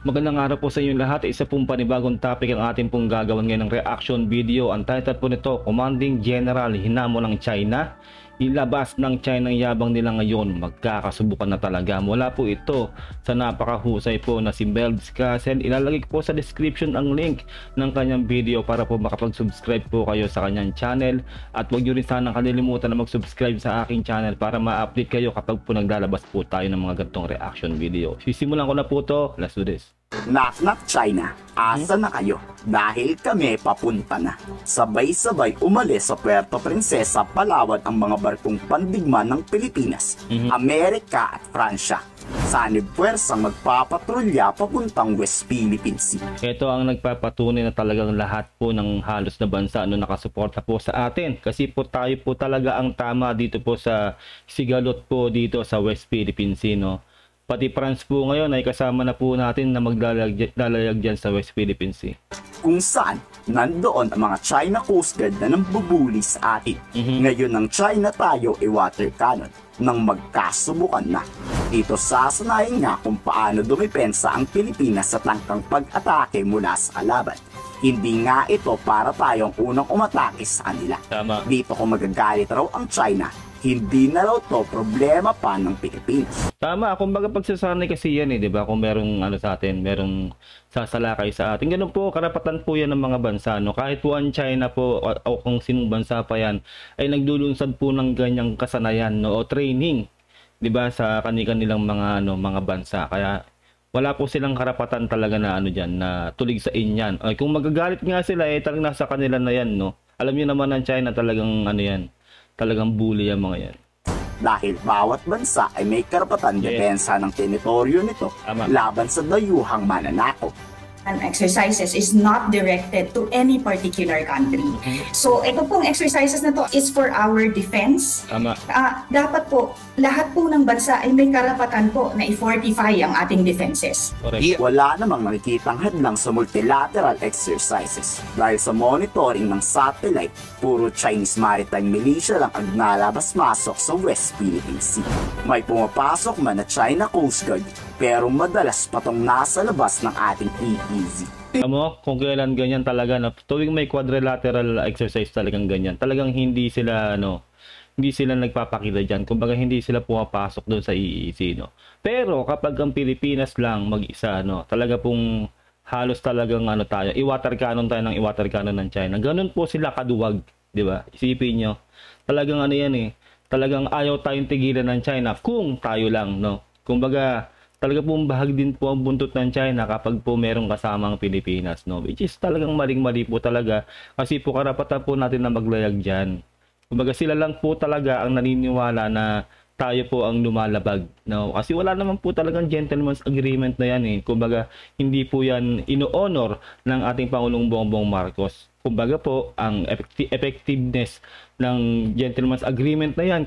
Magandang araw po sa inyo lahat. Isa pong panibagong topic ang ating pong gagawin ngayon ng reaction video. Ang title po nito, Commanding General hinamon ng China. Ilabas ng China ang yabang nila ngayon. Magkakasubukan na talaga. Mula po ito sa napakahusay po na si Belbs Castle. Ilalagay ko po sa description ang link ng kanyang video para po makapag-subscribe po kayo sa kanyang channel. At huwag nyo rin sanang kalilimutan na mag-subscribe sa aking channel para ma-update kayo kapag po naglalabas po tayo ng mga ganitong reaction video. Sisimulan ko na po to. Let's do this. Knock knock China, asa na kayo? Dahil kami papunta na. Sabay-sabay umalis sa Puerto Princesa, Palawan ang mga barkong pandigma ng Pilipinas, Amerika at Pransya. Sanib puwersang magpapatrolya papuntang West Philippine Sea. Ito ang nagpapatunay na talagang lahat po ng halos na bansa nakasuporta po sa atin. Kasi po tayo po talaga ang tama dito po sa sigalot po dito sa West Philippine Sea, no? Pati France po ngayon ay kasama na po natin na maglalayag dyan sa West Philippine Sea. Kung saan, nandoon ang mga China Coast Guard na nambubuli sa atin. Ngayon ng China tayo ay water cannon nang magkasubukan na. Dito sasanayin nga kung paano dumipensa ang Pilipinas sa tangkang pag-atake mula sa kalaban. Hindi nga ito para tayong unang umatake sa kanila. Tama. Dito kung magagalit raw ang China, hindi na raw to problema pa ng Pilipinas. Tama, kumbaga pagsasanay kasi yan di ba? Kung merong sa atin, merong sasalakay sa atin. Ganun po, karapatan po yan ng mga bansa, no? Kahit po ang China po o kung sinong bansa pa yan ay nagdulunsad po ng ganyang kasanayan, no? O training, di ba? Sa kanilang mga mga bansa. Kaya wala po silang karapatan talaga na diyan, na tulig sa inyan. Ay, kung magagalit nga sila talagang nasa kanila na yan, no? Alam niyo naman ang China talagang yan. Talagang bully ang mga yan. Dahil bawat bansa ay may karapatan depensa ng teritoryo nito laban sa dayuhang mananakop. And exercises is not directed to any particular country. So, ito pong exercises na to is for our defense. Tama. Dapat po, lahat po ng bansa ay may karapatan po na i-fortify ang ating defenses. Correct. Wala namang nakikitang hadlang sa multilateral exercises. Dahil sa monitoring ng satellite, puro Chinese maritime militia lang ang nalabas-masok sa West Philippine Sea. May pumapasok man na China Coast Guard, pero madalas patong nasa labas ng ating EEZ. Kung kailan ganyan talaga, na tuwing may quadrilateral exercise talagang ganyan, talagang hindi sila hindi sila nagpapakita diyan. Kumbaga hindi sila pumapasok doon sa EEZ, no. Pero kapag ang Pilipinas lang mag-isa, talaga pong halos talagang tayo, i-water cannon tayo ng i-water cannon ng China. Ganun po sila kaduwag, di ba? Isipin nyo, talagang talagang ayaw tayong tigilan ng China kung tayo lang, no. Kumbaga talaga pong bahag din po ang buntot ng China kapag po merong kasamang Pilipinas, no? Which is talagang maling-mali po talaga kasi po karapatan po natin na maglayag dyan. Kumbaga sila lang po talaga ang naniniwala na tayo po ang lumalabag, no? Kasi wala naman po talagang gentleman's agreement na yan Kumbaga hindi po yan ino-honor ng ating Pangulong Bongbong Marcos. Kumbaga po ang effectiveness ng gentleman's agreement na yan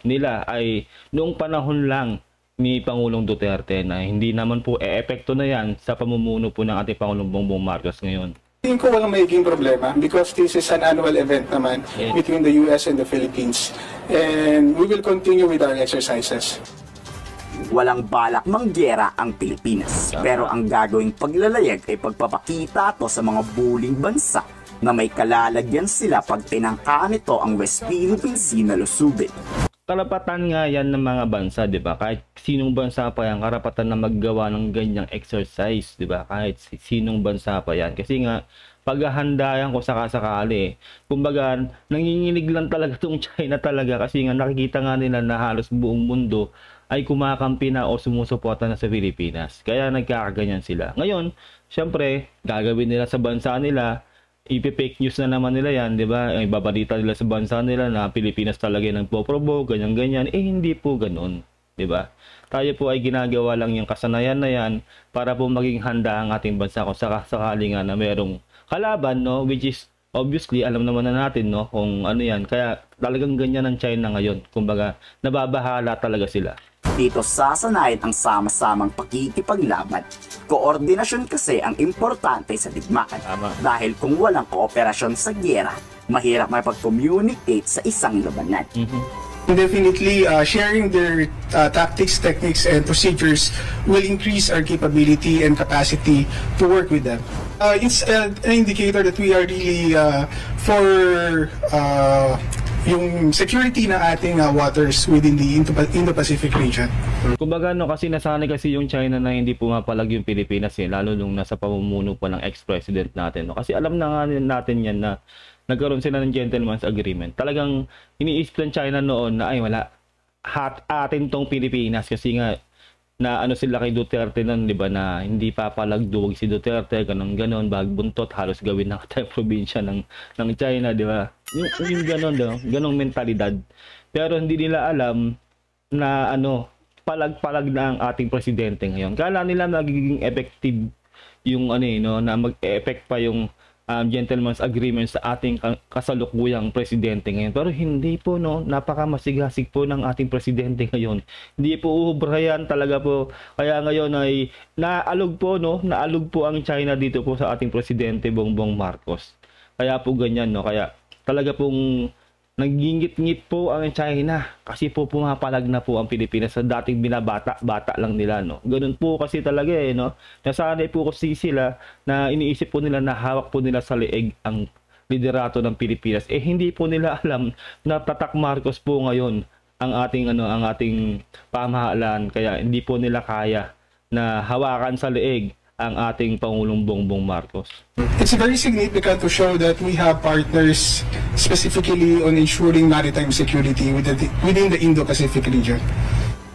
nila ay noong panahon lang ni Pangulong Duterte, na hindi naman po epekto na yan sa pamumuno po ng ating Pangulong Bongbong Marcos ngayon. Tingin ko walang magiging problema because this is an annual event naman between the US and the Philippines, and we will continue with our exercises. Walang balak manggera ang Pilipinas, pero ang gagawing paglalayag ay pagpapakita to sa mga buling bansa na may kalalagyan sila pag tinangkaan nito ang West Philippine Sea na lusubin. Karapatan nga yan ng mga bansa, di ba? Kahit sinong bansa pa yan, karapatan na maggawa ng ganyang exercise, di ba? Kahit sinong bansa pa yan. Kasi nga, paghahanda yan kung sakasakali. Kumbaga, nanginginig lang talaga itong China talaga kasi nga nakikita nga nila na halos buong mundo ay kumakampi na o sumusuporta na sa Pilipinas. Kaya nagkakaganyan sila. Ngayon, syempre, gagawin nila sa bansa nila, ipi-fake news na naman nila yan, di ba? Ibabalita nila sa bansa nila na Pilipinas talaga yung nagpo-provoke, ganyan-ganyan. Hindi po ganun, di ba? Tayo po ay ginagawa lang yung kasanayan na yan para po maging handa ang ating bansa kung sakasakali nga na merong kalaban, no? Which is, obviously, alam naman na natin, no? Kung yan. Kaya talagang ganyan ang China ngayon. Kumbaga, nababahala talaga sila. Dito sasanayin ang sama-samang pakikipaglaban. Koordinasyon kasi ang importante sa digmaan. Dahil kung walang kooperasyon sa gyera, mahirap makipag-communicate sa isang labanan. Definitely, sharing their tactics, techniques, and procedures will increase our capability and capacity to work with them. It's an indicator that we are really for yung security na ating waters within the Indo-Pacific region. Kumbaga no, kasi nasanay kasi yung China na hindi pumapalag yung Pilipinas lalo nung nasa pamumuno pa ng ex-president natin. No? Kasi alam na nga natin yan na nagkaroon sila ng gentleman's agreement. Talagang iniisip ng China noon na ay wala, atin tong Pilipinas kasi nga na ano sila kay Duterte nun, di ba, na hindi papalagduwag si Duterte, ganon, bagbuntot, halos gawin ng tayong probinsya ng China, di ba? Yung ganon, ganong mentalidad. Pero hindi nila alam na ano, palag-palag na ang ating presidente ngayon. Kala nila magiging effective yung ano no, na mag-effect pa yung gentleman's agreement sa ating kasalukuyang presidente ngayon. Pero hindi po, no, napakamasigasig po ng ating presidente ngayon. Hindi po uubra yan talaga po. Kaya ngayon ay naalog po, no, naalog po ang China dito po sa ating presidente Bongbong Marcos. Kaya po ganyan, no, kaya talaga pong nagingit-ngit po ang China kasi po pumapalag na po ang Pilipinas sa dating binabata-bata lang nila, no. Ganun po kasi talaga no. Nasanay po kasi sila na iniisip po nila na hawak po nila sa leeg ang liderato ng Pilipinas. Hindi po nila alam na tatak Marcos po ngayon ang ating pamahalaan, kaya hindi po nila kaya na hawakan sa leeg ang ating Pangulong Bongbong Marcos. It's very significant to show that we have partners specifically on ensuring maritime security within the Indo-Pacific region.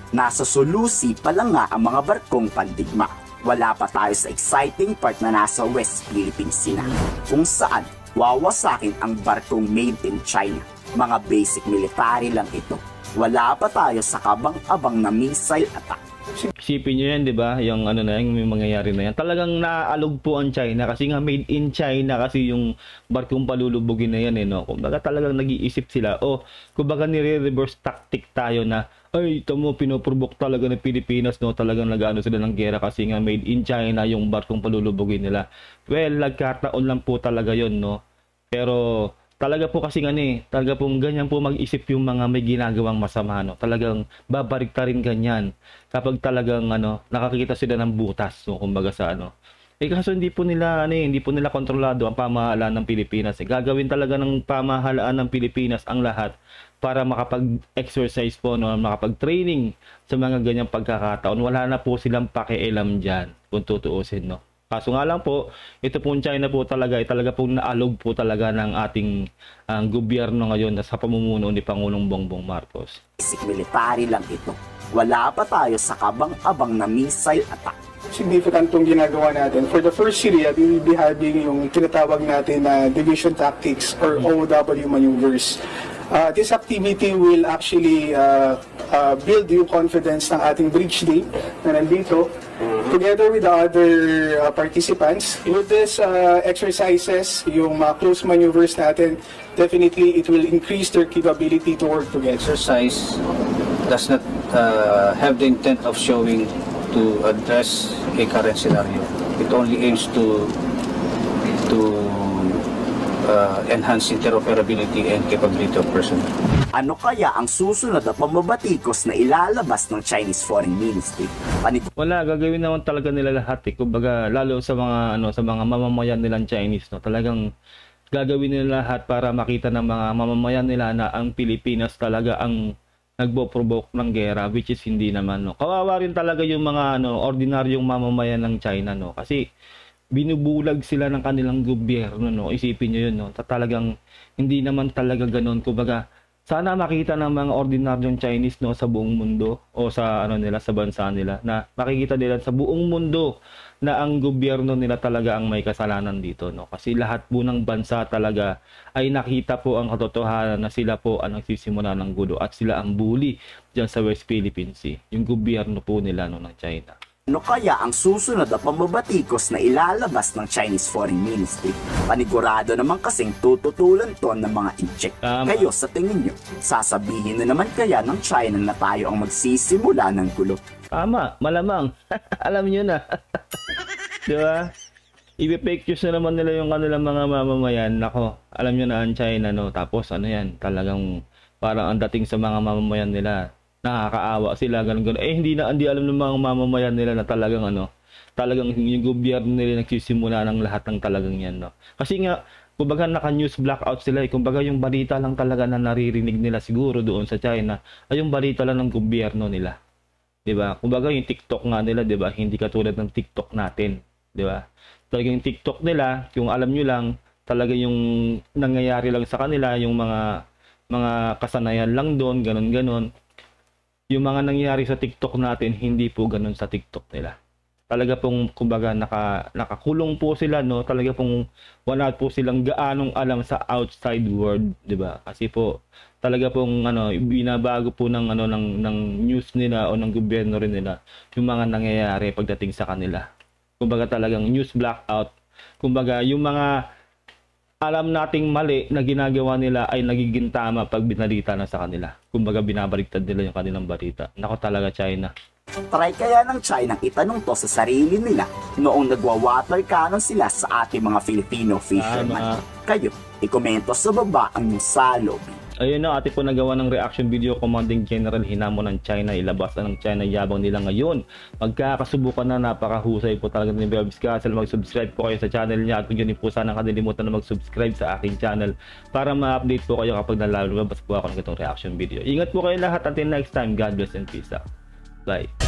Nasa solusi pa lang nga ang mga barkong pandigma. Wala pa tayo sa exciting part na nasa West Philippine Sea, kung saan wawasakin ang barkong made in China. Mga basic military lang ito. Wala pa tayo sa kabang-abang na missile attack. Isipin nyo yan, di ba? Yung ano na yung may mangyayari na yan. Talagang naalog po ang China kasi nga made in China kasi yung barkong palulubugin na yan no. Kumbaga talagang nag-iisip sila. Kumbaga nire-reverse tactic tayo na ay, ito mo, pinoprovok talaga ng Pilipinas, no? Talagang nag-ano sila ng gera kasi nga made in China yung barkong palulubugin nila. Well, nagkataon lang po talaga yon, no? Pero talaga po kasi talaga pong ganyan po mag-isip yung mga may ginagawang masama, no? Talagang babalik ta rin ganyan kapag talagang nakakita sila ng butas, no? Kumbaga sa kaso hindi po nila kontrolado ang pamahalaan ng Pilipinas. Gagawin talaga ng pamahalaan ng Pilipinas ang lahat para makapag-exercise po, no? Makapag-training sa mga ganyang pagkakataon. Wala na po silang pakialam diyan kung tutuusin, no? Kaso nga lang po, ito pong China po talaga pong naalog po talaga ng ating gobyerno ngayon sa pamumuno ni Pangulong Bongbong Marcos. Basic military lang ito. Wala pa tayo sa kabang-abang na missile attack. Significant itong ginagawa natin. For the first period, we will be having yung tinatawag natin na division tactics or OW maneuvers. This activity will actually build yung confidence ng ating bridge team na nandito, together with the other participants. With this exercises, yung close maneuvers natin, definitely it will increase their capability to work together. Exercise does not have the intent of showing to address a current scenario. It only aims to enhance interoperability and capability of personnel. Ano kaya ang susunod na pambabatikos na ilalabas ng Chinese Foreign Ministry? Wala, gagawin naman talaga nila lahat Kumbaga, lalo sa mga sa mga mamamayan nilang Chinese, no. Talagang gagawin nila lahat para makita ng mga mamamayan nila na ang Pilipinas talaga ang nagbo-provoke ng gera, which is hindi naman, no. Kawawa rin talaga yung mga ordinaryong mamamayan ng China, no. Kasi binubulag sila ng kanilang gobyerno, no. Isipin niyo yun, no. Talagang hindi naman talaga ganoon. Kumbaga, sana makita ng mga ordinaryong Chinese, no, sa buong mundo o sa sa bansa nila, na makikita nila sa buong mundo na ang gobyerno nila talaga ang may kasalanan dito, no. Kasi lahat po ng bansa talaga ay nakita po ang katotohanan na sila po ang nagsisimula ng gulo at sila ang bully diyan sa West Philippine Sea, yung gobyerno po nila, no, ng China. Ano kaya ang susunod na pambabatikos na ilalabas ng Chinese Foreign Ministry? Panigurado naman kasing tututulan to ng mga incheck. Kayo sa tingin nyo, sasabihin na naman kaya ng China na tayo ang magsisimula ng gulo? Tama, malamang. Alam nyo na. Diba? I-fake news na naman nila yung kanilang mga mamamayan. Nako, alam nyo na ang China, no? Tapos yan, talagang Parang ang dating sa mga mamamayan nila, nakakaawa sila, ganun. Hindi alam ng mga mamamayan nila na talagang talagang yung gobyerno nila nagsisimula ng lahat ng talagang yan, no? Kasi nga, kumbaga naka-news blackout sila, kumbaga yung balita lang talaga na naririnig nila siguro doon sa China, ay yung balita lang ng gobyerno nila. 'Di ba? Kumbaga yung TikTok nga nila, 'di ba? Hindi katulad ng TikTok natin, 'di ba? Talagang yung TikTok nila, yung alam nyo lang, talaga yung nangyayari lang sa kanila, yung mga kasanayan lang doon, ganun. Yung mga nangyayari sa TikTok natin, hindi po ganun sa TikTok nila. Talaga pong kumbaga nakakulong po sila, no? Talaga pong wala po silang gaanong alam sa outside world, 'di ba? Kasi po talaga pong binabago po ng ng news nila o ng gobyerno rin nila yung mga nangyayari pagdating sa kanila. Kumbaga talagang news blackout. Kumbaga yung mga alam nating mali na ginagawa nila ay nagiging tama pag binalita na sa kanila. Kumbaga binabaliktad nila yung kanilang balita. Nako talaga China. Try kaya ng China itanong to sa sarili nila noong nagwa-water cannon sila sa ating mga Filipino fishermen. Kayo, ikomento sa baba ang inyong saloobin. Ayun na, ate po nagawa ng reaction video, Commanding General hinamon ng China, ilabas na ng China yabang nila ngayon. Magkakasubukan na, napakahusay po talaga ni Bebs Castle. Mag-subscribe po kayo sa channel niya at huwag niyo po sana kalilimutan na mag-subscribe sa aking channel para ma-update po kayo kapag lumabas po ako ng itong reaction video. Ingat po kayo lahat, until next time, God bless and peace out. Bye.